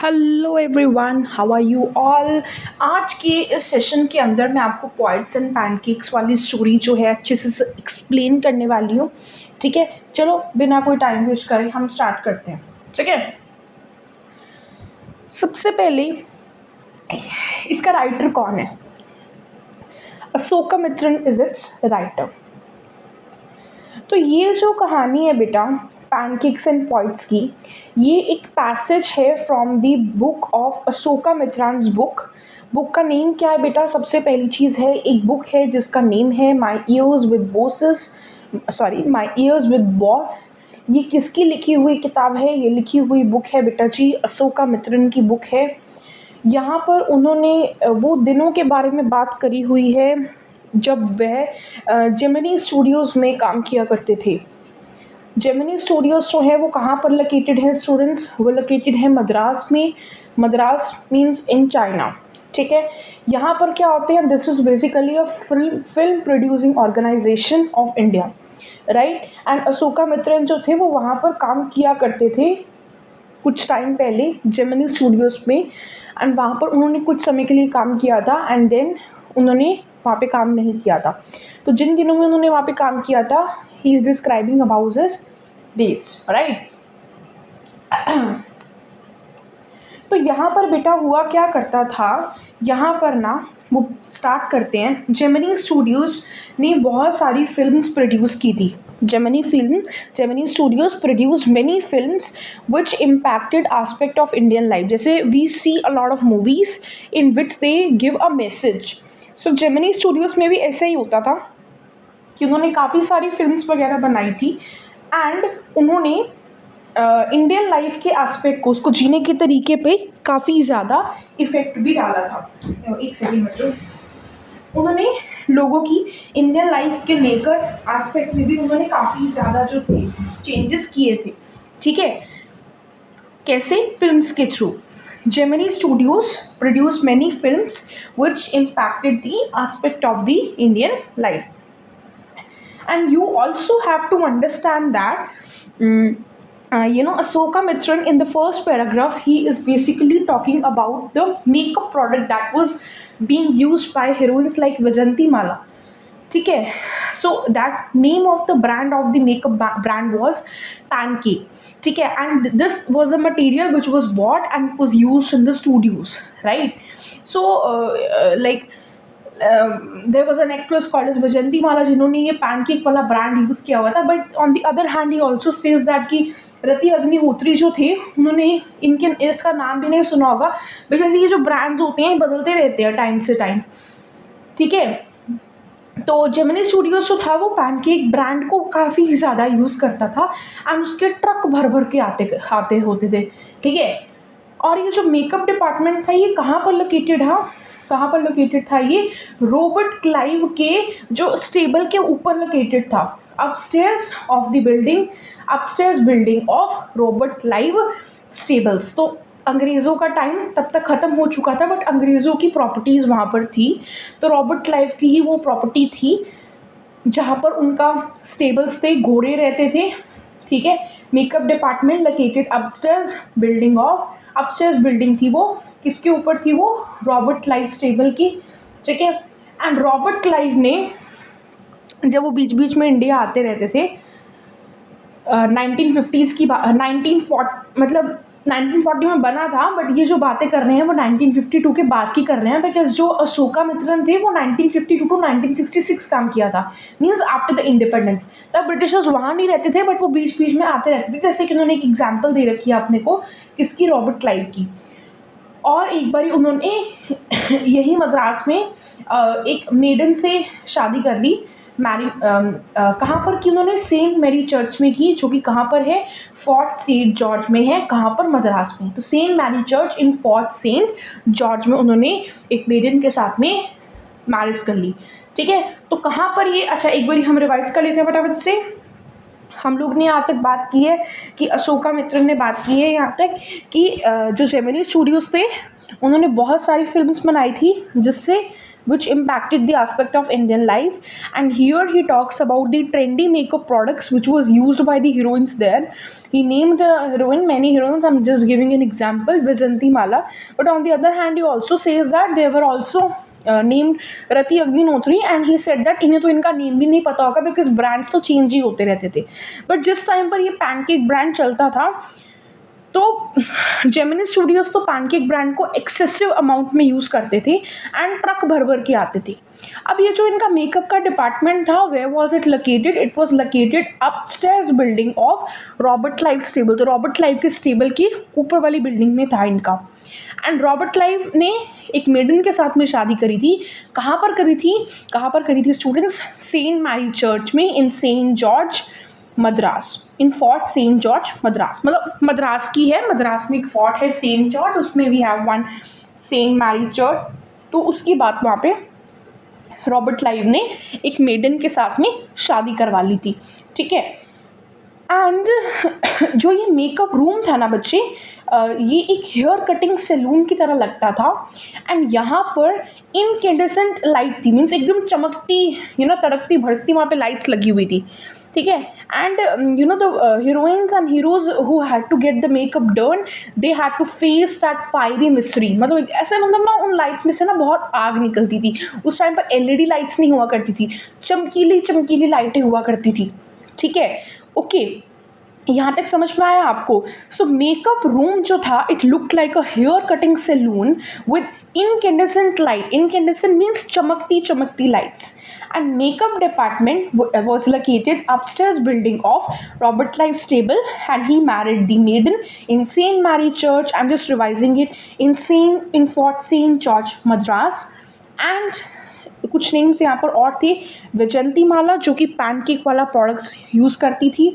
Hello everyone, how are you all. आज के इस सेशन के अंदर मैं आपको पॉइंट्स एंड पैनकेक्स वाली स्टोरी जो है अच्छे से एक्सप्लेन करने वाली हूँ। ठीक है, चलो बिना कोई टाइम वेस्ट करे हम स्टार्ट करते हैं। ठीक है, सबसे पहले इसका राइटर कौन है? अशोकामित्रन इज इट्स राइटर। तो ये जो कहानी है बेटा पैनकेक्स एंड पॉइंट्स की, ये एक पैसेज है from the book of Ashokamitran's book का नेम क्या है बेटा? सबसे पहली चीज़ है, एक बुक है जिसका नेम है माई ईयर्स विद बॉस। ये किसकी लिखी हुई किताब है? ये लिखी हुई बुक है बेटा जी अशोकामित्रन की बुक है। यहाँ पर उन्होंने वो दिनों के बारे में बात करी हुई है जब वह जेमिनी स्टूडियोज़ में काम किया करते थे। जेमिनी स्टूडियोज़ जो है वो कहाँ पर लोकेटेड है स्टूडेंट्स? वो लोकेटेड है मद्रास में। Madras means in China. ठीक है, यहाँ पर क्या होते हैं, this is basically a film producing organisation of India, right. And Ashokamitran जो थे वो वहाँ पर काम किया करते थे कुछ टाइम पहले जेमिनी स्टूडियोज़ में। एंड वहाँ पर उन्होंने कुछ समय के लिए काम किया था एंड देन उन्होंने वहाँ पे काम नहीं किया था। तो जिन दिनों में उन्होंने वहाँ पे काम किया था, he is describing about his days, right. तो यहाँ पर बेटा हुआ क्या करता था, यहाँ पर ना वो स्टार्ट करते हैं। जेमिनी स्टूडियोज़ ने बहुत सारी फिल्म्स प्रोड्यूस की थी। Gemini studios produce many films which impacted aspect of Indian life. जैसे we see a lot of movies in which they give a message. So Gemini studios में भी ऐसा ही होता था कि उन्होंने काफ़ी सारी फिल्म्स वगैरह बनाई थी एंड उन्होंने इंडियन लाइफ के एस्पेक्ट को, उसको जीने के तरीके पे काफ़ी ज़्यादा इफ़ेक्ट भी डाला था। एक सेकेंड बच्चों, उन्होंने लोगों की इंडियन लाइफ के लेकर एस्पेक्ट में भी उन्होंने काफ़ी ज़्यादा जो थे चेंजेस किए थे। ठीक है, कैसे? फिल्म्स के through. Gemini studios produce many films which impacted the aspect of the Indian life. And you also have to understand that Ashokamitran, in the first paragraph, he is basically talking about the makeup product that was being used by heroines like Vajanti Mala. ठीक है, so that name of the brand of the makeup brand was Pancake. ठीक है, and this was the material which was bought and was used in the studios, right? So like there was an actress called as Vyjayanthi Mala जिन्होंने ये pancake वाला brand use किया हुआ था। But on the other hand he also says that कि रति अग्निहोत्री जो थे उन्होंने इसका नाम भी नहीं सुना होगा, बिकॉज ये जो ब्रांड्स होते हैं बदलते रहते हैं टाइम से टाइम। ठीक है, तो जेमिनी स्टूडियोज जो था वो पैनकेक ब्रांड को काफ़ी ज़्यादा यूज़ करता था एंड उसके ट्रक भर भर के आते होते थे। ठीक है, और ये जो मेकअप डिपार्टमेंट था ये कहाँ पर लोकेटेड है? कहाँ पर लोकेटेड था? ये रॉबर्ट क्लाइव के जो स्टेबल के ऊपर लोकेटेड था। Upstairs building of Robert Clive stables. तो अंग्रेज़ों का टाइम तब तक ख़त्म हो चुका था बट अंग्रेज़ों की प्रॉपर्टीज़ वहाँ पर थी। तो रॉबर्ट क्लाइव की ही वो प्रॉपर्टी थी जहाँ पर उनका स्टेबल्स थे, घोड़े रहते थे। ठीक है, makeup department located upstairs building थी। वो किसके ऊपर थी? वो रॉबर्ट क्लाइव स्टेबल की। ठीक है, एंड रॉबर्ट क्लाइव ने जब वो बीच बीच में इंडिया आते रहते थे 1950s की 1940 में बना था, बट ये जो बातें कर रहे हैं वो 1952 के बाद की कर रहे हैं, बिकॉज जो अशोकामित्रन थे वो 1952 टू 1966 काम किया था, मीन्स आफ्टर द इंडिपेंडेंस। तब ब्रिटिशर्स वहाँ नहीं रहते थे बट वो बीच बीच में आते रहते थे। जैसे कि उन्होंने एक एग्जाम्पल दे रखी है अपने को, किसकी? रॉबर्ट क्लाइव की। और एक बारी उन्होंने यही मद्रास में एक मेडन से शादी कर ली, कहाँ पर की? उन्होंने सेंट मैरी चर्च में की, जो कि कहाँ पर है? फोर्ट सेंट जॉर्ज में है। कहाँ पर? मद्रास में। तो Saint Mary church in Fort Saint George में उन्होंने एक मेडन के साथ में मैरिज कर ली। ठीक है, तो कहाँ पर ये? अच्छा, एक बारी हम रिवाइज कर लेते हैं फटाफट से। हम लोग ने यहाँ तक बात की है कि अशोकामित्रन ने बात की है यहाँ तक कि जो जेमिनी स्टूडियोज़ थे उन्होंने बहुत सारी फिल्म्स बनाई थी जिससे which impacted the aspect of Indian life. And here he talks about the trendy makeup products which was used by the heroines there. He named the heroine many heroines. I'm just giving an example, Vijanti Mala. But on the other hand, he also says that they were also named Rati Agnihotri, and he said that इन्हें तो इनका name भी नहीं पता होगा because brands तो change ही होते रहते थे. बट जिस टाइम पर ये पैनकेक ब्रांड चलता था तो जेमिनी स्टूडियोज तो पैनकेक ब्रांड को एक्सेसिव अमाउंट में यूज़ करते थे एंड ट्रक भर भर के आते थे. अब ये जो इनका मेकअप का डिपार्टमेंट था, where was it located? It was located upstairs building of Robert Clive stable. तो रॉबर्ट क्लाइव के स्टेबल की ऊपर वाली बिल्डिंग में था इनका. एंड रॉबर्ट क्लाइव ने एक मेडन के साथ में शादी करी थी. कहाँ पर करी थी स्टूडेंट्स? सेंट मैरी चर्च में in Saint George Madras, in Fort Saint George Madras. मतलब मद्रास की है, मद्रास में एक फोर्ट है सेंट जॉर्ज, उसमें we have one Saint Mary church. तो उसकी बात वहाँ पे रॉबर्ट क्लाइव ने एक मेडन के साथ में शादी करवा ली थी. ठीक है. एंड जो ये मेकअप रूम था ना बच्चे, ये एक हेयर कटिंग सैलून की तरह लगता था. एंड यहाँ पर इनकेंडेसेंट लाइट थी, मीन्स एकदम चमकती, तड़कती भड़कती वहाँ पे लाइट्स लगी हुई थी. ठीक है. And the heroines and heroes who had to get the makeup done, they had to face that fiery mystery. मतलब ऐसे ना उन लाइट्स में से ना बहुत आग निकलती थी. उस टाइम पर एलईडी लाइट्स नहीं हुआ करती थी, चमकीली लाइटें हुआ करती थी. ठीक है. ओके, यहाँ तक समझ में आया आपको? सो मेकअप रूम जो था, it looked like a hair cutting salon with incandescent light. Incandescent means चमकती lights. And makeup department was located upstairs building of Robert Clive Stable, and he married the maiden in Saint Mary Church. I'm just revising it, in Fort Saint George, Madras. And कुछ names यहाँ पर और थे. विजंती माला जो कि pancake वाला products use करती थी,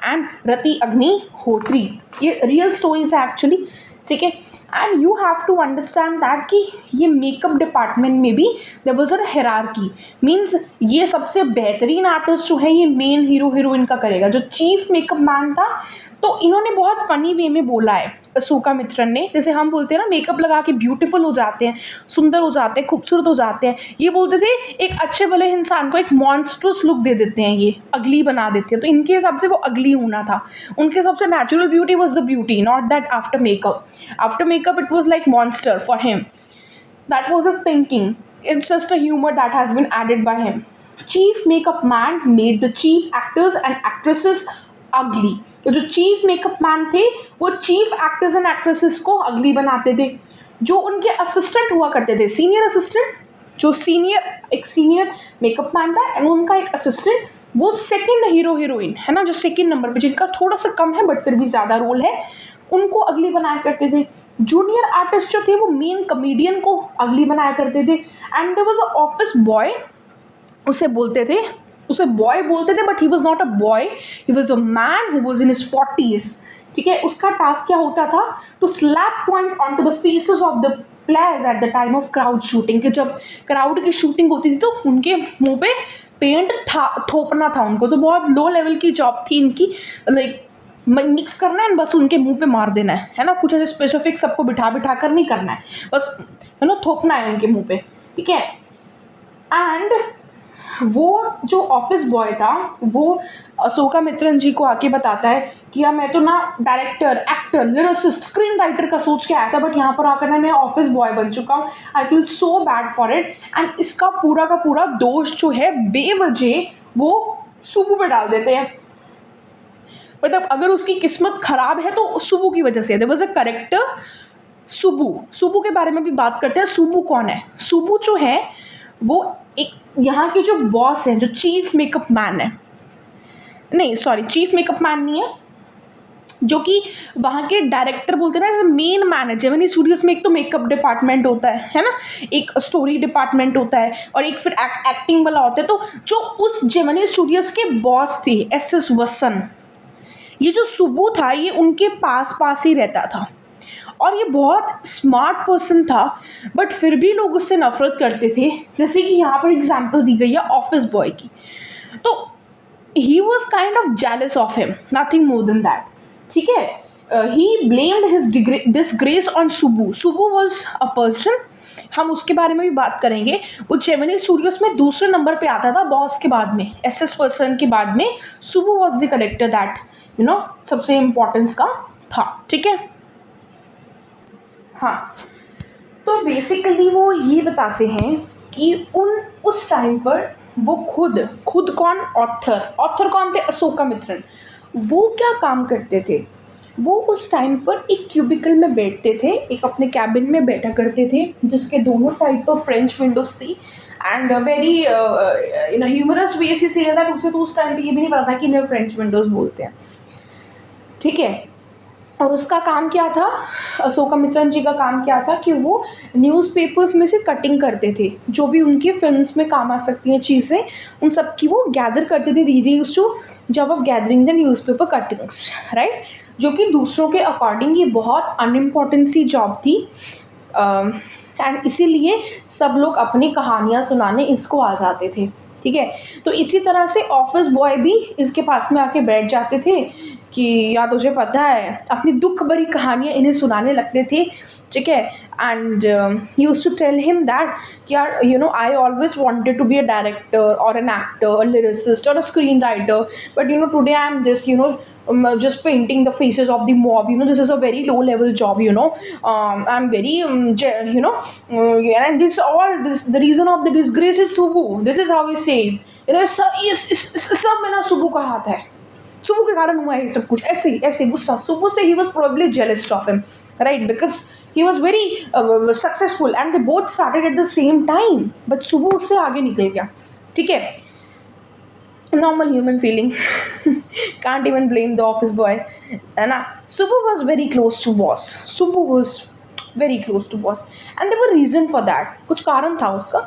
एंड रति अग्निहोत्री. ये रियल स्टोरीज है एक्चुअली. ठीक है. And you have to understand that कि ये मेकअप डिपार्टमेंट में भी there was a hierarchy. Means ये सबसे बेहतरीन आर्टिस्ट जो है ये मेन हीरो हीरोइन का करेगा. जो चीफ मेकअप मैन था, तो इन्होंने बहुत फनी वे में बोला है अशोका मित्रन ने. जैसे हम बोलते हैं ना मेकअप लगा के ब्यूटीफुल हो जाते हैं, सुंदर हो जाते हैं, खूबसूरत हो जाते हैं. ये बोलते थे एक अच्छे भले इंसान को एक मॉन्स्ट्रस लुक दे देते हैं, ये अगली बना देते हैं. तो इनके हिसाब से वो अगली होना था. उनके हिसाब से natural beauty was the beauty, not that after makeup. After makeup it was like monster for him. That was his thinking. It's just a humour that has been added by him. Chief makeup man made the chief actors and actresses ugly. तो जो chief makeup man थे वो chief actors and actresses को अगली बनाते थे. जो उनके असिस्टेंट हुआ करते थे, सीनियर असिस्टेंट, जो एक सीनियर मेकअप मैन था एंड उनका एक असिस्टेंट, वो सेकंड हीरो हीरोइन है ना, जो सेकंड नंबर पे, जिनका थोड़ा सा कम है बट फिर भी ज़्यादा रोल है, उनको अगली बनाया करते थे. जूनियर आर्टिस्ट जो थे वो मेन कॉमेडियन को अगली बनाया करते थे. And there was a office boy, उसे बॉय बोलते थे but he was not a boy, he was a man who was in his 40s. ठीक है. उसका टास्क क्या होता था? To slap point on to the faces of the players at the time of crowd shooting. कि जब crowd की shooting होती थी तो उनके मुंह पे पेंट थोपना था उनको. तो बहुत लो लेवल की जॉब थी इनकी, लाइक मिक्स करना है बस उनके मुंह पे मार देना है ना. कुछ ऐसे स्पेसिफिक सबको बिठा कर नहीं करना है, बस थोपना है उनके मुंह पे. ठीक है. एंड वो जो ऑफिस बॉय था वो अशोका मित्रन जी को आके बताता है कि यार मैं तो ना director, actor, lyricist, screen writer का सोच के आया था, बट यहाँ पर आकर ना मैं ऑफिस बॉय बन चुका हूँ. I feel so bad for it. And इसका पूरा का पूरा दोष जो है बेवजह वो सुबू पे डाल देते हैं. मतलब अगर उसकी किस्मत खराब है तो सुबू की वजह से. There was a character Subbu के बारे में भी बात करते हैं. सुबू कौन है? सुबू जो है वो एक यहाँ के जो बॉस हैं, जो चीफ मेकअप मैन है, नहीं सॉरी चीफ मेकअप मैन नहीं है, जो कि वहाँ के डायरेक्टर बोलते हैं ना, मेन मैन है. जेमिनी स्टूडियोज में एक तो मेकअप डिपार्टमेंट होता है ना, एक स्टोरी डिपार्टमेंट होता है और एक फिर एक्टिंग वाला होता है. तो जो उस जेमिनी स्टूडियोज के बॉस थे SS वसन, ये जो सुबू था ये उनके पास ही रहता था और ये बहुत स्मार्ट पर्सन था, बट फिर भी लोग उससे नफरत करते थे. जैसे कि यहाँ पर एग्जांपल दी गई है ऑफिस बॉय की. तो he was kind of jealous of him, nothing more than that. ठीक है. ही blamed his disgrace on Subu. Subu was a person हम उसके बारे में भी बात करेंगे। वो जेमिनी स्टूडियोज में दूसरे नंबर पे आता था बॉस के बाद में, एसएस पर्सन के बाद में सुबु वॉज द करेक्टर दैट सबसे इम्पोर्टेंस का था। ठीक है, हाँ, तो बेसिकली वो ये बताते हैं कि उस टाइम पर वो खुद कौन, ऑथर कौन थे, अशोका मित्रन। वो क्या काम करते थे, वो उस टाइम पर एक क्यूबिकल में बैठते थे, एक अपने कैबिन में बैठा करते थे जिसके दोनों साइड पर फ्रेंच विंडोज थी। And very in humorous way से से दैट उसे तो उस टाइम पे ये भी नहीं पता था कि इन्हें फ्रेंच विंडोज बोलते हैं। ठीक है, और उसका काम क्या था, अशोका मित्रन जी का काम क्या था कि वो न्यूज़पेपर्स में से कटिंग करते थे, जो भी उनकी फिल्म्स में काम आ सकती हैं चीज़ें, उन सब की वो गैदर करते थे। दीदी used to job of gathering the newspaper cuttings, right, जो कि दूसरों के अकॉर्डिंग ये बहुत अनइम्पॉर्टेंट सी जॉब थी। एंड इसीलिए सब लोग अपनी कहानियाँ सुनाने इसको आ जाते थे। ठीक है, तो इसी तरह से ऑफिस बॉय भी इसके पास में आके बैठ जाते थे कि या तुझे पता है, अपनी दुख भरी कहानियाँ इन्हें सुनाने लगते थे। ठीक है, and used to tell him that कि यार I always wanted to be a director और एन एक्टर, लिरिसिस्ट और a screen writer, but today I am this just painting the faces of the mob. This is a very low level job. I'm very and the reason of the disgrace is Subu. This is how he said. सब में ना सुबु का हाथ है, सुबु के कारण हुआ है सब कुछ। ऐसे गुस्सा सुबु से, ही was probably jealous of him, right, because he was very successful and they both started at the same time, but सुबु उससे आगे निकल गया। ठीक है, normal human feeling. Can't even blame the office boy, है ना। Subu was very close to boss. Subu was very close to boss and there were reason for that. कुछ कारण था उसका।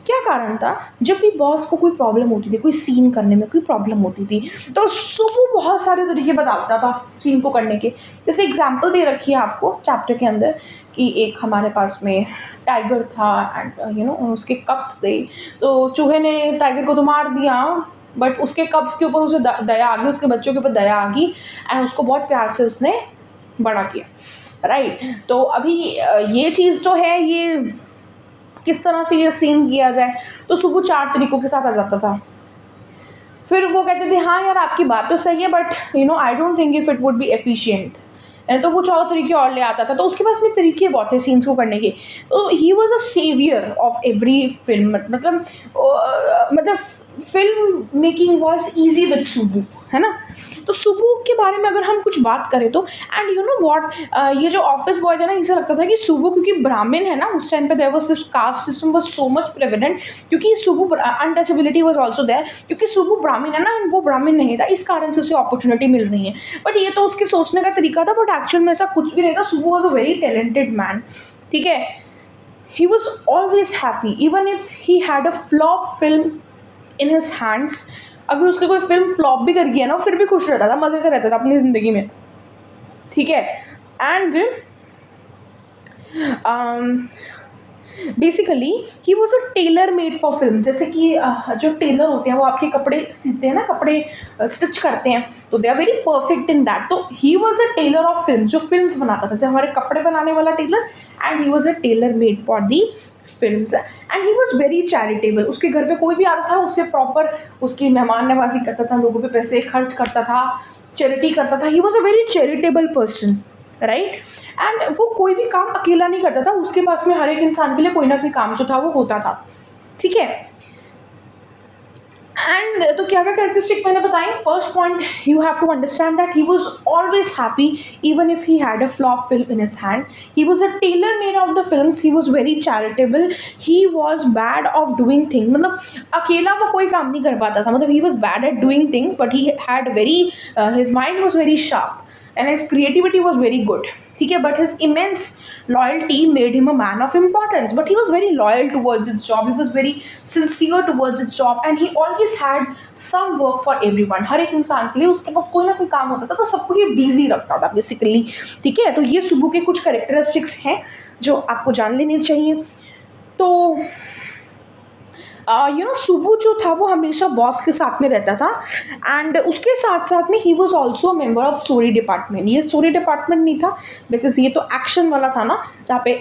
क्या कारण था, जब भी बॉस को कोई प्रॉब्लम होती थी, कोई सीन करने में कोई प्रॉब्लम होती थी, तो सुबु बहुत सारे तरीके बताता था सीन को करने के। जैसे एग्जाम्पल दे रखी है आपको चैप्टर के अंदर कि एक हमारे पास में टाइगर था एंड उसके कप्स थे, तो चूहे ने टाइगर को तो मार दिया, बट उसके कब्ज के ऊपर उसे दया आ गई, उसके बच्चों के ऊपर दया आ गई एंड उसको बहुत प्यार से उसने बड़ा किया, राइट। तो अभी ये चीज़ तो है, ये किस तरह से ये सीन किया जाए, तो सुबह 4 तरीकों के साथ आ जाता था। फिर वो कहते थे हाँ यार आपकी बात तो सही है, but I don't think if it would be efficient, तो कुछ और तरीके और ले आता था। तो उसके पास में तरीके बहुत थे सीन्स को करने के। तो he was a saviour of every film, मतलब film making was easy with Subbu, है ना। तो सुबु के बारे में अगर हम कुछ बात करें तो, एंड वॉट, ये जो ऑफिस बॉय था ना, इसे लगता था कि सुबु क्योंकि ब्राह्मण है ना, उस टाइम पे there was this caste system was so much prevalent, क्योंकि Subbu untouchability was also there, क्योंकि सुबु ब्राह्मण है ना, वो ब्राह्मण नहीं था, इस कारण से उसे अपॉर्चुनिटी मिल रही है। बट ये तो उसके सोचने का तरीका था, बट एक्चुअल में ऐसा कुछ भी नहीं था। Subbu was a very talented man. ठीक है, he was always happy even if he had a flop film in his hands. अगर उसकी कोई फिल्म फ्लॉप भी कर गई है ना, फिर भी खुश रहता था, मज़े से रहता था अपनी ज़िंदगी में। ठीक है, and basically he was a tailor made for film. जैसे कि जो टेलर होते हैं वो आपके कपड़े सीते हैं ना, कपड़े स्टिच करते हैं, तो they are very perfect in that. तो he was a tailor of film, जो फिल्म्स बनाता था, जैसे हमारे कपड़े बनाने वाला tailor, and he was a tailor made for the films. And he was very charitable. उसके घर पे कोई भी आता था, उससे प्रॉपर उसकी मेहमान नवाजी करता था, लोगों पे पैसे खर्च करता था, चैरिटी करता था। ही was a very charitable person, right. And वो कोई भी काम अकेला नहीं करता था, उसके पास में हर एक इंसान के लिए कोई ना कोई काम जो था वो होता था। ठीक है, एंड तो क्या क्या कैरेक्टरिस्टिक मैंने बताई। First point, you have to understand that he was always happy even if he had a flop film in his hand. He was a tailor made of the films. He was very charitable. He was bad of doing thing, मतलब अकेला वो कोई काम नहीं कर पाता था, मतलब ही was bad at doing things, but he had very, his mind was very sharp and his creativity was very good. ठीक है, but his immense loyalty made him a man of importance. But he was very loyal towards his job. He was very sincere towards his job, and he always had some work for everyone. हर एक इंसान के लिए उसके पास कोई ना कोई काम होता था, तो सबको ये बिजी रखता था बेसिकली। ठीक है, तो ये सुबु के कुछ कैरेक्टरिस्टिक्स हैं जो आपको जान लेनी चाहिए। तो सुबु जो था वो हमेशा बॉस के साथ में रहता था, एंड उसके साथ साथ में he was also member of story department. ये स्टोरी डिपार्टमेंट नहीं था बिकॉज ये तो एक्शन वाला था ना, जहाँ पे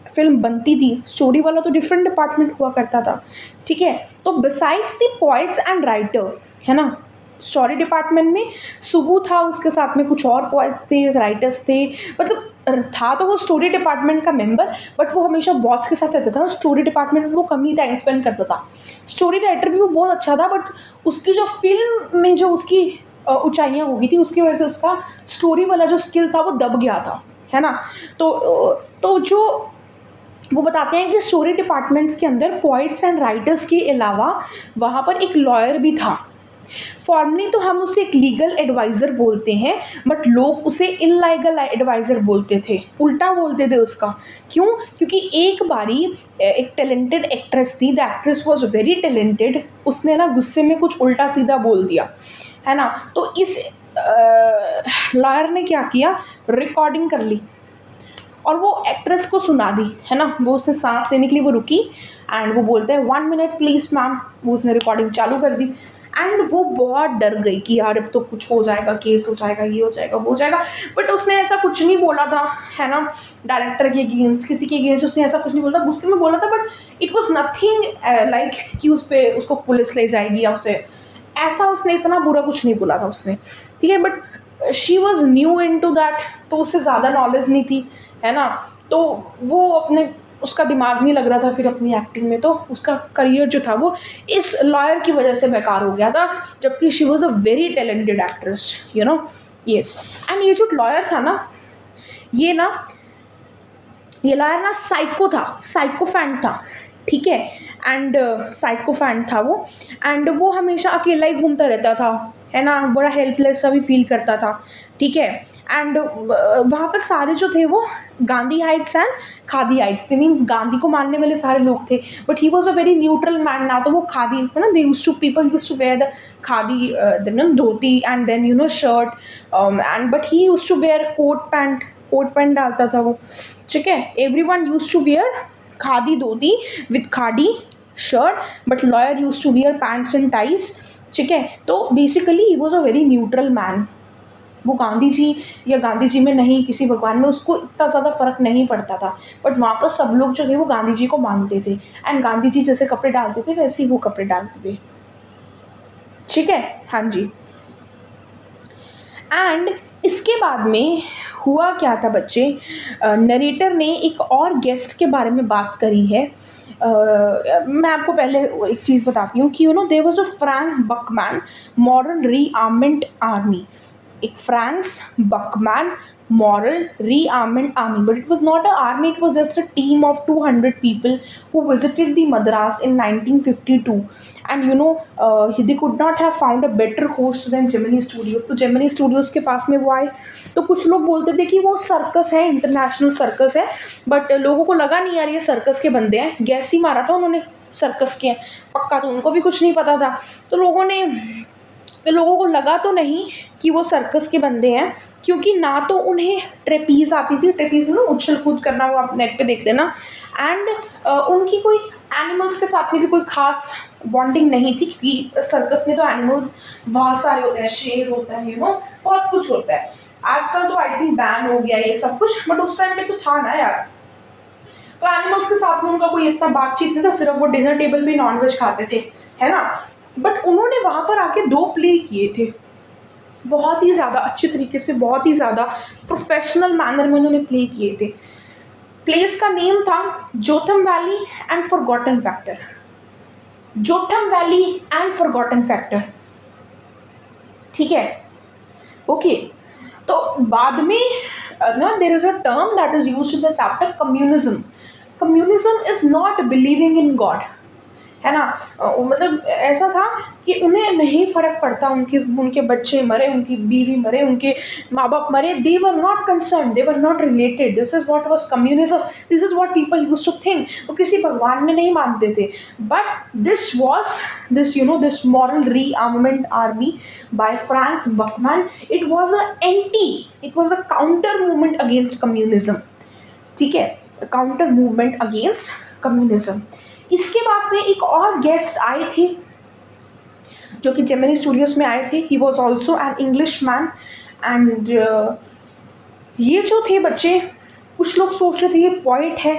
फिल्म बनती थी, स्टोरी वाला तो डिफरेंट डिपार्टमेंट हुआ करता था, ठीक है। तो besides the poets and writer, है ना, स्टोरी डिपार्टमेंट में सुबू था, उसके साथ में कुछ और पोइट्स थे, राइटर्स थे, मतलब था तो वो स्टोरी डिपार्टमेंट का मेंबर, बट वो हमेशा बॉस के साथ रहता था, स्टोरी डिपार्टमेंट में वो कम ही टाइम स्पेंड करता था। स्टोरी राइटर भी वो बहुत अच्छा था, बट उसकी जो फिल्म में जो उसकी ऊंचाइयाँ हो गई थी, उसकी वजह से उसका स्टोरी वाला जो स्किल था वो दब गया था, है ना। तो जो वो बताते हैं कि स्टोरी डिपार्टमेंट्स के अंदर पोइट्स एंड राइटर्स के अलावा वहाँ पर एक लॉयर भी था। फॉर्मली तो हम उसे एक लीगल एडवाइज़र बोलते हैं, बट लोग उसे इनलीगल एडवाइज़र बोलते थे, उल्टा बोलते थे उसका। क्यों? क्योंकि एक बारी एक टैलेंटेड एक्ट्रेस थी, the actress was very talented, उसने ना गुस्से में कुछ उल्टा सीधा बोल दिया, है ना। तो इस लॉयर ने क्या किया, रिकॉर्डिंग कर ली और वो एक्ट्रेस को सुना दी, है ना। वो उसने सांस लेने के लिए वो रुकी एंड वो बोलते हैं 1 मिनट प्लीज़ मैम, वो उसने रिकॉर्डिंग चालू कर दी एंड वो बहुत डर गई कि यार अब तो कुछ हो जाएगा, केस हो जाएगा, ये हो जाएगा, वो हो जाएगा। बट उसने ऐसा कुछ नहीं बोला था, है ना, डायरेक्टर के अगेंस्ट, किसी के अगेंस्ट उसने ऐसा कुछ नहीं बोला, गुस्से में बोला था, but it was nothing like कि उस पर उसको पुलिस ले जाएगी या उसे ऐसा, उसने इतना बुरा कुछ नहीं बोला था उसने, ठीक है। But she was new in to that, तो उससे ज़्यादा नॉलेज नहीं थी, है ना। तो वो अपने, उसका दिमाग नहीं लग रहा था फिर अपनी एक्टिंग में, तो उसका करियर जो था वो इस लॉयर की वजह से बेकार हो गया था, जबकि she was a very talented actress, you know. Yes, and ये जो लॉयर था ना, ये ना, ये लॉयर ना साइको था, साइकोफैंट था, ठीक है। एंड साइकोफैंट था वो, एंड वो हमेशा अकेला ही घूमता रहता था, है ना, बड़ा हेल्पलेस सा भी फील करता था, ठीक है। एंड वहाँ पर सारे जो थे वो Gandhites and Khadites थे, मीन्स गांधी को मानने वाले सारे लोग थे, but he was a very neutral man. ना तो वो खादी, है ना, they used to, people used to wear the khadi, dhoti and then shirt, and but he used to wear coat pant डालता था वो, ठीक है। Everyone used to wear khadi dhoti with khadi shirt, but lawyer used to wear pants and ties, ठीक है। तो basically he was a very neutral man. वो गांधी जी या गांधी जी में नहीं, किसी भगवान में उसको इतना ज़्यादा फर्क नहीं पड़ता था, बट वहाँ पर सब लोग जो थे वो गांधी जी को मानते थे, एंड गांधी जी जैसे कपड़े डालते थे वैसे ही वो कपड़े डालते थे, ठीक है। हाँ जी। एंड इसके बाद में हुआ क्या था बच्चे, नरेटर ने एक और गेस्ट के बारे में बात करी है। मैं आपको पहले एक चीज़ बताती हूँ कि there was a Frank Buchman moral rearmament army, एक Frank's Buchman moral rearmament army, but it was not an army, it was just a team of 200 people who visited the Madras in 1952, and they could not have found a better host than Gemini Studios. तो Gemini Studios के पास में वो आए, तो कुछ लोग बोलते थे कि वो सर्कस है, इंटरनेशनल सर्कस है, बट लोगों को लगा नहीं यार ये सर्कस के बंदे हैं, गैस ही मारा था उन्होंने, सर्कस के हैं पक्का, तो उनको भी कुछ नहीं पता था। तो लोगों को लगा तो नहीं कि वो सर्कस के बंदे हैं, क्योंकि ना तो उन्हें ट्रेपीज आती थी, ट्रेपीज में उछल कूद करना, वो आप नेट पे देख लेना, एंड उनकी कोई एनिमल्स के साथ में भी कोई खास बॉन्डिंग नहीं थी, क्योंकि सर्कस में तो एनिमल्स बहुत सारे होते हैं, शेर होता है, बहुत कुछ होता है। आजकल तो आई थिंक बैन हो गया ये सब कुछ, बट उस टाइम पे तो था ना यार। तो एनिमल्स के साथ में उनका कोई इतना बातचीत नहीं था, सिर्फ वो डिनर टेबल पे नॉनवेज खाते थे, है ना। बट उन्होंने वहाँ पर आके 2 प्ले किए थे, बहुत ही ज़्यादा अच्छे तरीके से, बहुत ही ज़्यादा प्रोफेशनल मैनर में उन्होंने प्ले किए थे। प्लेस का नेम था Jotham Valley and Forgotten Factor, Jotham Valley and Forgotten Factor, ठीक है, ओके। तो बाद में ना there is a term that is used in the chapter communism. Communism is not believing in God, है ना। मतलब ऐसा था कि उन्हें नहीं फ़र्क पड़ता, उनके बच्चे मरे, उनकी बीवी मरे, उनके माँ बाप मरे, they were not concern, they were not related, this is what was communism, this is what people used to think. वो किसी भगवान में नहीं मानते थे, but this moral rearmament army by Franks Buchman, it was a counter movement against communism, ठीक है, counter movement against communism. इसके बाद में एक और गेस्ट आए थे जो कि जेमिनी स्टूडियोज में आए थे, he was also an English man, and ये जो थे बच्चे, कुछ लोग सोच रहे थे ये पॉइट है,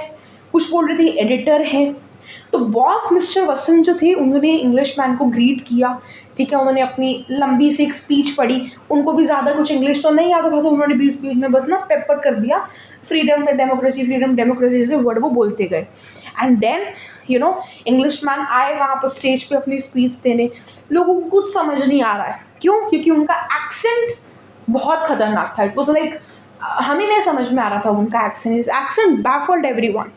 कुछ बोल रहे थे एडिटर है। तो बॉस मिस्टर वसंत जो थे उन्होंने इंग्लिश मैन को ग्रीट किया, ठीक है, उन्होंने अपनी लंबी सी एक स्पीच पढ़ी। उनको भी ज़्यादा कुछ इंग्लिश तो नहीं आता था, तो उन्होंने बीच बीच में बस ना पेपर कर दिया फ्रीडम डेमोक्रेसी जैसे वर्ड वो बोलते गए। एंड देन इंग्लिश मैन आए वहाँ पर स्टेज पे अपनी स्पीच देने। लोगों को कुछ समझ नहीं आ रहा है, क्यों? क्योंकि उनका एक्सेंट बहुत खतरनाक था। इट वॉज लाइक हमें नहीं समझ में आ रहा था उनका accent baffled everyone.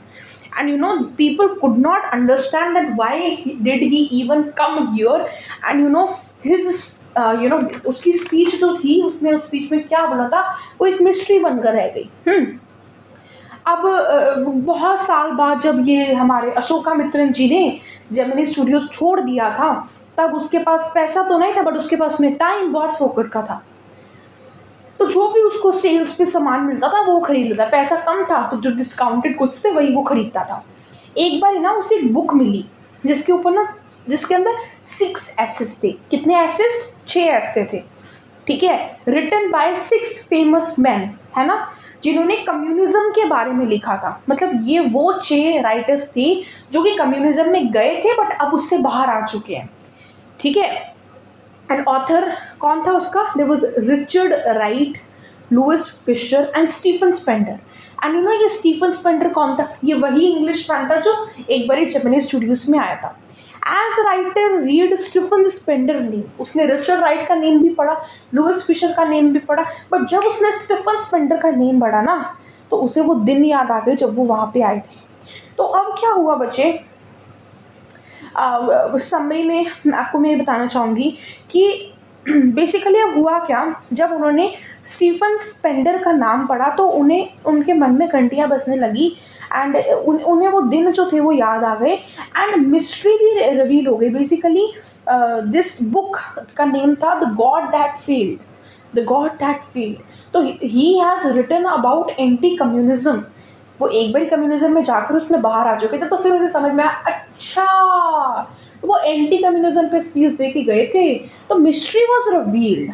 And people could not understand that why did he even come here. And his उसकी स्पीच जो थी, उसने उस स्पीच में क्या बोला था वो एक मिस्ट्री बनकर रह गई। अब बहुत साल बाद जब ये हमारे अशोका मित्रन जी ने जेमिनी स्टूडियोज छोड़ दिया था, तब उसके पास पैसा तो नहीं था, बट उसके पास में टाइम बहुत फोकट का था। तो जो भी उसको सेल्स पे सामान मिलता था वो खरीद लेता। पैसा कम था तो जो डिस्काउंटेड कुछ थे वही वो खरीदता था। एक बार ना उसे एक बुक मिली जिसके ऊपर ना, जिसके अंदर 6 एसेस थे। कितने एसेस? 6 एसे थे, ठीक है, रिटन बाय 6 फेमस मैन, है ना, जिन्होंने कम्युनिज्म के बारे में लिखा था। मतलब ये वो 6 राइटर्स थे जो कि कम्युनिज्म में गए थे बट अब उससे बाहर आ चुके हैं, ठीक है। एंड ऑथर कौन था उसका? There was Richard Wright, Louis Fischer and Stephen Spender. एंड ये स्टीफन स्पेंडर कौन था? ये वही इंग्लिश मैन था जो एक बार जापानीज स्टूडियोज में आया था। As writer read Stephen Spender name, उसने रिचर्ड राइट का नेम भी पढ़ा, लुइस फिशर का नेम भी पढ़ा, बट जब उसने स्टीफन स्पेंडर का नेम पढ़ा ना, तो उसे वो दिन याद आ गए जब वो वहाँ पे आए थे। तो अब क्या हुआ बच्चे, समरी में मैं आपको मैं बताना चाहूँगी कि बेसिकली अब हुआ क्या, जब उन्होंने स्टीफन स्पेंडर का नाम पढ़ा तो उन्हें उनके मन में घंटियाँ बजने लगी। एंड उन्हें वो दिन जो थे वो याद आ गए एंड मिस्ट्री भी रिवील हो गई। बेसिकली दिस बुक का नेम था the god that failed, the god that failed. तो he has written about anti communism. वो एक बार कम्युनिज्म में जाकर उसमें बाहर आ चुके थे, तो फिर उसे समझ में आया, अच्छा वो एंटी कम्युनिज्म पे स्पीच दे के गए थे। तो मिस्ट्री वॉज रिवील्ड,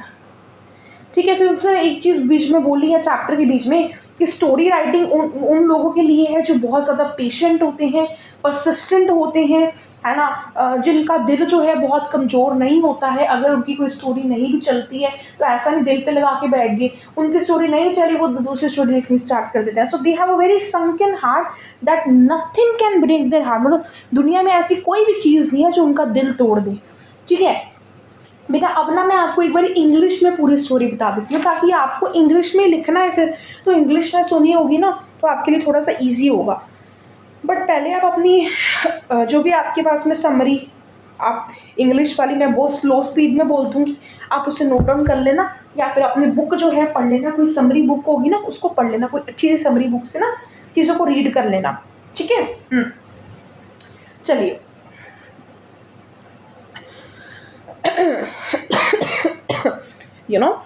ठीक है। फिर उसने एक चीज़ बीच में बोली है चैप्टर के बीच में कि स्टोरी राइटिंग उन लोगों के लिए है जो बहुत ज़्यादा पेशेंट होते हैं, परसिस्टेंट होते हैं, है ना, जिनका दिल जो है बहुत कमज़ोर नहीं होता है। अगर उनकी कोई स्टोरी नहीं भी चलती है तो ऐसा नहीं दिल पे लगा के बैठ गए, उनकी स्टोरी नहीं चली वो दूसरी स्टोरी लिखनी स्टार्ट कर देते हैं। So they have a very sunken heart that nothing can break their heart. मतलब दुनिया में ऐसी कोई भी चीज़ नहीं है जो उनका दिल तोड़ दे, ठीक है। बेटा अब ना मैं आपको एक बार इंग्लिश में पूरी स्टोरी बता देती हूँ, ताकि आपको इंग्लिश में लिखना है फिर तो इंग्लिश में सुनी होगी ना, तो आपके लिए थोड़ा सा इजी होगा। बट पहले आप अपनी जो भी आपके पास में समरी, आप इंग्लिश वाली मैं बहुत स्लो स्पीड में बोल दूँगी, आप उसे नोट डाउन कर लेना, या फिर अपनी बुक जो है पढ़ लेना, कोई समरी बुक होगी ना उसको पढ़ लेना, कोई अच्छी सी समरी बुक से ना चीज़ों को रीड कर लेना, ठीक है। चलिए you know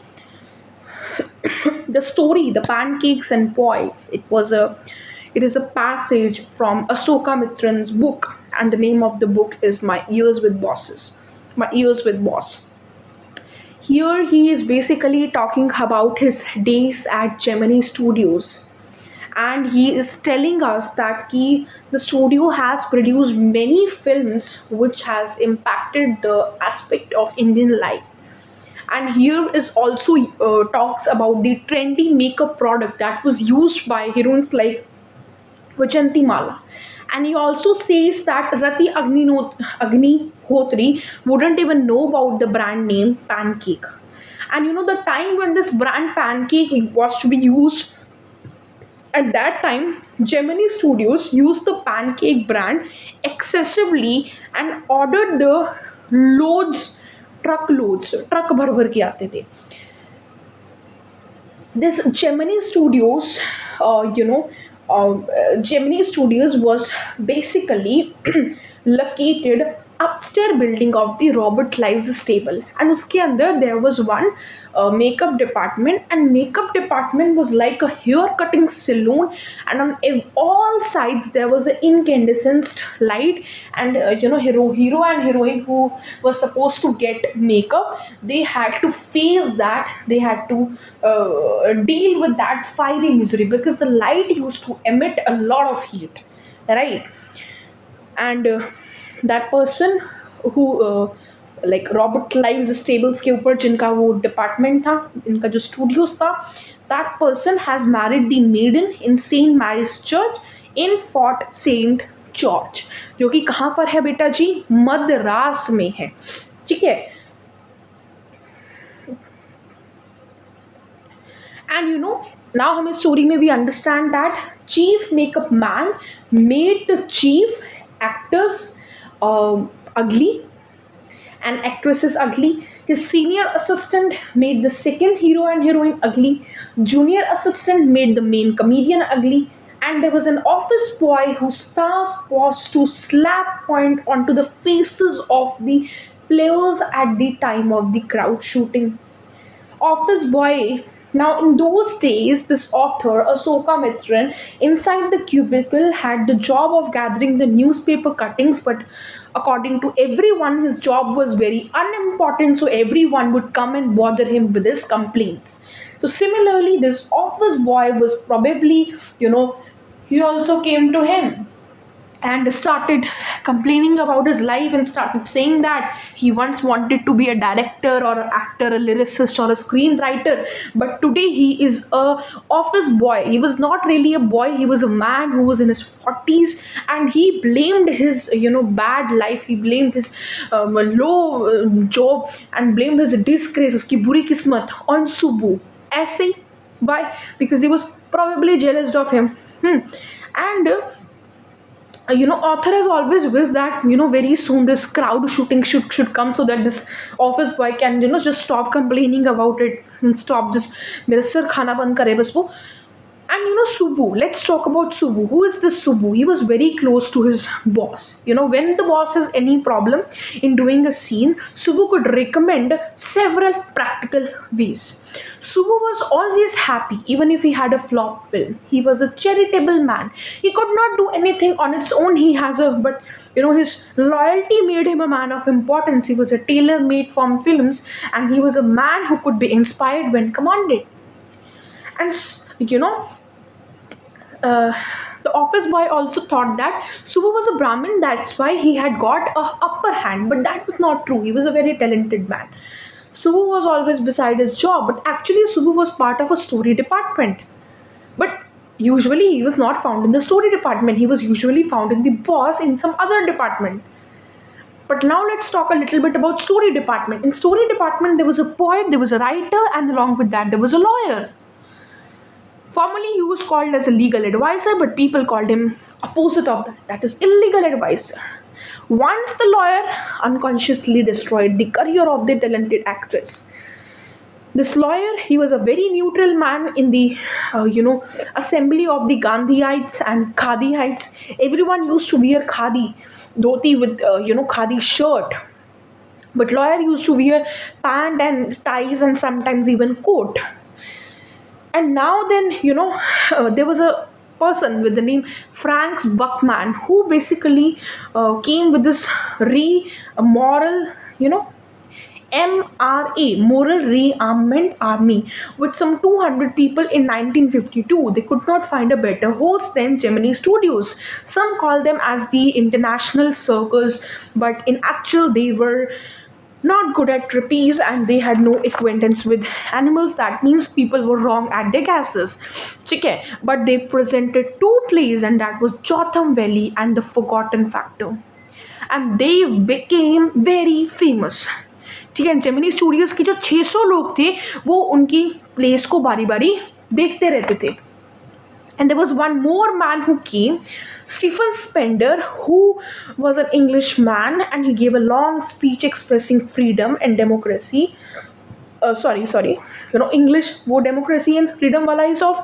the story The Pancakes and Poets, it is a passage from Asoka Mitran's book, and the name of the book is My Years with Bosses, My Years with Boss. Here he is basically talking about his days at Gemini Studios, and he is telling us that the studio has produced many films which has impacted the aspect of Indian life. And here is also talks about the trendy makeup product that was used by heroines like Vajanti Mala. And he also says that Agnihotri wouldn't even know about the brand name Pancake. And the time when this brand Pancake was to be used, at that time, Gemini Studios used the Pancake brand excessively and ordered the loads, truck भर भर के आते थे. This Gemini Studios, Gemini Studios was basically located upstairs building of the Robert Lives stable, and uske andar there was one makeup department, and makeup department was like a hair cutting saloon, and on all sides there was an incandescent light, and hero and heroine who was supposed to get makeup, they had to face that, they had to deal with that fiery misery because the light used to emit a lot of heat. right? And that person who like Robert Clive stables के ऊपर जिनका वो department था, इनका जो studios था, that person has married the maiden in Saint Mary's church in Fort Saint George, जो कि कहाँ पर है बेटा जी, मद्रास में है, ठीक है। एंड यू नो, नाउ हमें स्टोरी में भी understand that chief makeup man made the chief actors ugly and actresses ugly. His senior assistant made the second hero and heroine ugly. Junior assistant made the main comedian ugly. And there was an office boy whose task was to slap point onto the faces of the players at the time of the crowd shooting. Office boy. Now, in those days, this author, Asoka Mitran, inside the cubicle had the job of gathering the newspaper cuttings, but according to everyone, his job was very unimportant, so everyone would come and bother him with his complaints. So, similarly, this office boy was probably, he also came to him and started complaining about his life and started saying that he once wanted to be a director or an actor, a lyricist or a screenwriter, but today he is a office boy. He was not really a boy, he was a man who was in his 40s, and he blamed his bad life, he blamed his low job and blamed his disgrace, uski buri kismat on Subu. ऐसे ही. Why? Because he was probably jealous of him. And author has always wished that very soon this crowd shooting should come, so that this office boy can just stop complaining about it and stop just मेरा सिर खाना बंद करे बस वो. And Subu, let's talk about Subu. Who is this Subu? He was very close to his boss. When the boss has any problem in doing a scene, Subu could recommend several practical ways. Subu was always happy, even if he had a flop film. He was a charitable man. He could not do anything on its own. But his loyalty made him a man of importance. He was a tailor-made from films, and he was a man who could be inspired when commanded. And the office boy also thought that Subu was a Brahmin, that's why he had got a upper hand, but that was not true. He was a very talented man. Subu was always beside his job, but actually Subu was part of a story department. But usually he was not found in the story department. He was usually found in the boss in some other department. But now let's talk a little bit about story department. In story department, there was a poet, there was a writer, and along with that, there was a lawyer. Formerly, he was called as a legal advisor, but people called him opposite of that. That is illegal advisor. Once the lawyer unconsciously destroyed the career of the talented actress. This lawyer, he was a very neutral man in the, assembly of the Gandhiites and Khadiites. Everyone used to wear khadi, dhoti with, khadi shirt. But lawyer used to wear pant and ties and sometimes even coat. And now then, there was a person with the name Franks Buckman who basically came with this moral, MRA, Moral Rearmament Army, with some 200 people in 1952. They could not find a better host than Gemini Studios. Some call them as the International Circus, but in actual they were not good at trapeze and they had no acquaintance with animals. That means people were wrong at their guesses. Okay, but they presented two plays, and that was Jotham Valley and The Forgotten Factor, and they became very famous. ठीक है, Gemini studios के जो 600 लोग थे वो उनकी place को बारी बारी देखते रहते थे. And there was one more man who came, Stephen Spender, who was an Englishman, and he gave a long speech expressing freedom and democracy. English, wo democracy and freedom wala is of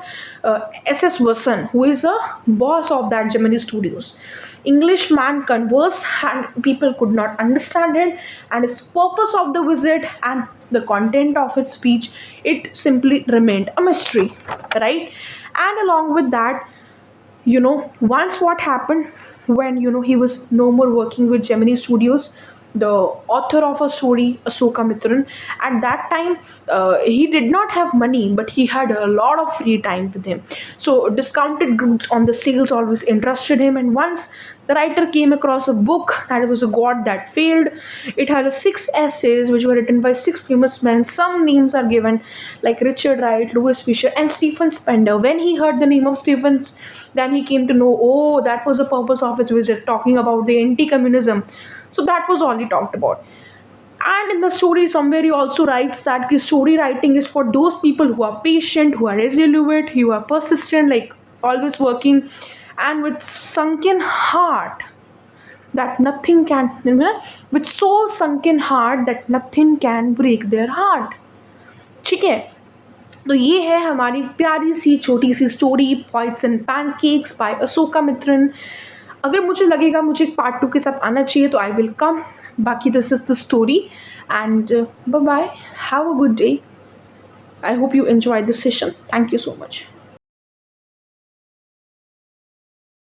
S.S. Watson, who is a boss of that Gemini Studios. Englishman conversed and people could not understand it, and his purpose of the visit and the content of his speech, it simply remained a mystery, right? And along with that, once what happened when he was no more working with Gemini Studios, the author of a story, Asoka Mitran. At that time, he did not have money, but he had a lot of free time with him. So discounted goods on the sales always interested him. And once the writer came across a book that was a God that failed. It had six essays which were written by six famous men. Some names are given like Richard Wright, Louis Fisher, and Stephen Spender. When he heard the name of Stephens, then he came to know, oh, that was the purpose of his visit, talking about the anti-communism. So that was all he talked about. And in the story, somewhere he also writes that the story writing is for those people who are patient, who are resolute, who are persistent, like always working, and with sunken heart that nothing can, with soul sunken heart that nothing can break their heart. ठीक है, तो ये है हमारी प्यारी सी छोटी सी story points and pancakes by Ashokamitran. अगर मुझे लगेगा मुझे एक पार्ट 2 के साथ आना चाहिए तो आई विल कम. बाकी this is the story and bye bye, have a good day. I hope you enjoy this session. Thank you so much.